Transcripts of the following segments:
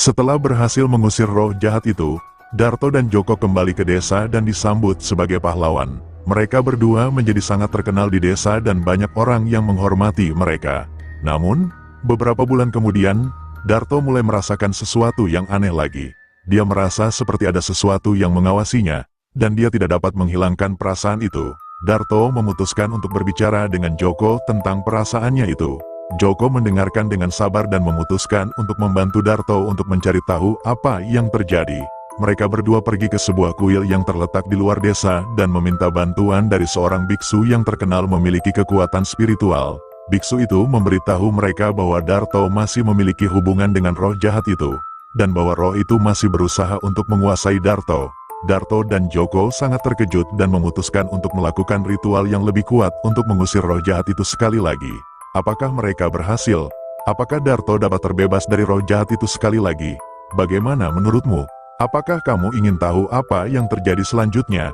Setelah berhasil mengusir roh jahat itu, Darto dan Joko kembali ke desa dan disambut sebagai pahlawan. Mereka berdua menjadi sangat terkenal di desa dan banyak orang yang menghormati mereka. Namun, beberapa bulan kemudian, Darto mulai merasakan sesuatu yang aneh lagi. Dia merasa seperti ada sesuatu yang mengawasinya, dan dia tidak dapat menghilangkan perasaan itu. Darto memutuskan untuk berbicara dengan Joko tentang perasaannya itu. Joko mendengarkan dengan sabar dan memutuskan untuk membantu Darto untuk mencari tahu apa yang terjadi. Mereka berdua pergi ke sebuah kuil yang terletak di luar desa dan meminta bantuan dari seorang biksu yang terkenal memiliki kekuatan spiritual. Biksu itu memberitahu mereka bahwa Darto masih memiliki hubungan dengan roh jahat itu, dan bahwa roh itu masih berusaha untuk menguasai Darto. Darto dan Joko sangat terkejut dan memutuskan untuk melakukan ritual yang lebih kuat untuk mengusir roh jahat itu sekali lagi. Apakah mereka berhasil? Apakah Darto dapat terbebas dari roh jahat itu sekali lagi? Bagaimana menurutmu? Apakah kamu ingin tahu apa yang terjadi selanjutnya?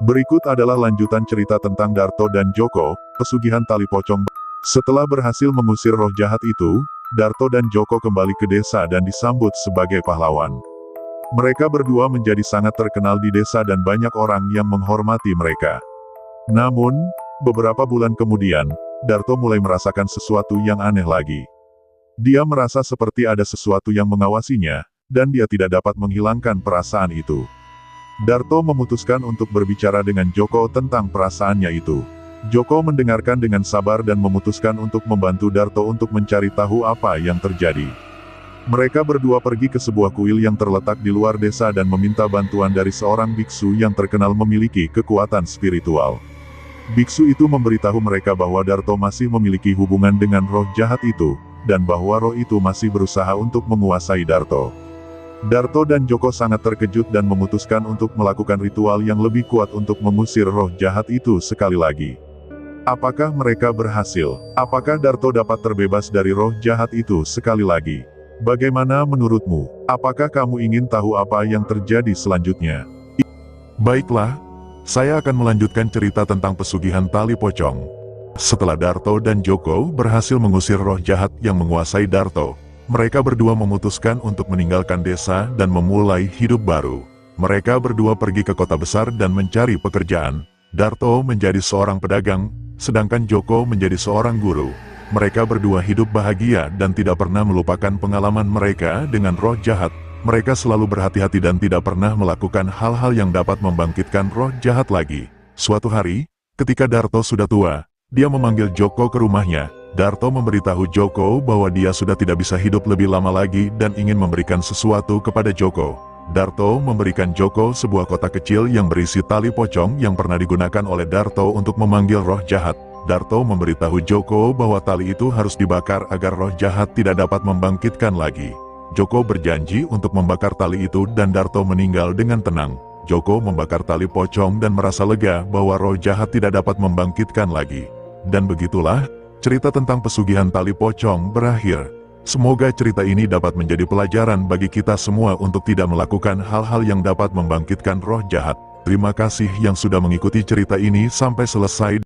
Berikut adalah lanjutan cerita tentang Darto dan Joko, pesugihan tali pocong. Setelah berhasil mengusir roh jahat itu, Darto dan Joko kembali ke desa dan disambut sebagai pahlawan. Mereka berdua menjadi sangat terkenal di desa dan banyak orang yang menghormati mereka. Namun, beberapa bulan kemudian, Darto mulai merasakan sesuatu yang aneh lagi. Dia merasa seperti ada sesuatu yang mengawasinya, dan dia tidak dapat menghilangkan perasaan itu. Darto memutuskan untuk berbicara dengan Joko tentang perasaannya itu. Joko mendengarkan dengan sabar dan memutuskan untuk membantu Darto untuk mencari tahu apa yang terjadi. Mereka berdua pergi ke sebuah kuil yang terletak di luar desa dan meminta bantuan dari seorang biksu yang terkenal memiliki kekuatan spiritual. Biksu itu memberitahu mereka bahwa Darto masih memiliki hubungan dengan roh jahat itu, dan bahwa roh itu masih berusaha untuk menguasai Darto. Darto dan Joko sangat terkejut dan memutuskan untuk melakukan ritual yang lebih kuat untuk mengusir roh jahat itu sekali lagi. Apakah mereka berhasil? Apakah Darto dapat terbebas dari roh jahat itu sekali lagi? Bagaimana menurutmu? Apakah kamu ingin tahu apa yang terjadi selanjutnya? Baiklah, saya akan melanjutkan cerita tentang pesugihan tali pocong. Setelah Darto dan Joko berhasil mengusir roh jahat yang menguasai Darto, mereka berdua memutuskan untuk meninggalkan desa dan memulai hidup baru. Mereka berdua pergi ke kota besar dan mencari pekerjaan. Darto menjadi seorang pedagang, sedangkan Joko menjadi seorang guru. Mereka berdua hidup bahagia dan tidak pernah melupakan pengalaman mereka dengan roh jahat. Mereka selalu berhati-hati dan tidak pernah melakukan hal-hal yang dapat membangkitkan roh jahat lagi. Suatu hari, ketika Darto sudah tua, dia memanggil Joko ke rumahnya. Darto memberitahu Joko bahwa dia sudah tidak bisa hidup lebih lama lagi dan ingin memberikan sesuatu kepada Joko. Darto memberikan Joko sebuah kotak kecil yang berisi tali pocong yang pernah digunakan oleh Darto untuk memanggil roh jahat. Darto memberitahu Joko bahwa tali itu harus dibakar agar roh jahat tidak dapat membangkitkan lagi. Joko berjanji untuk membakar tali itu dan Darto meninggal dengan tenang. Joko membakar tali pocong dan merasa lega bahwa roh jahat tidak dapat membangkitkan lagi. Dan begitulah, cerita tentang pesugihan tali pocong berakhir. Semoga cerita ini dapat menjadi pelajaran bagi kita semua untuk tidak melakukan hal-hal yang dapat membangkitkan roh jahat. Terima kasih yang sudah mengikuti cerita ini sampai selesai.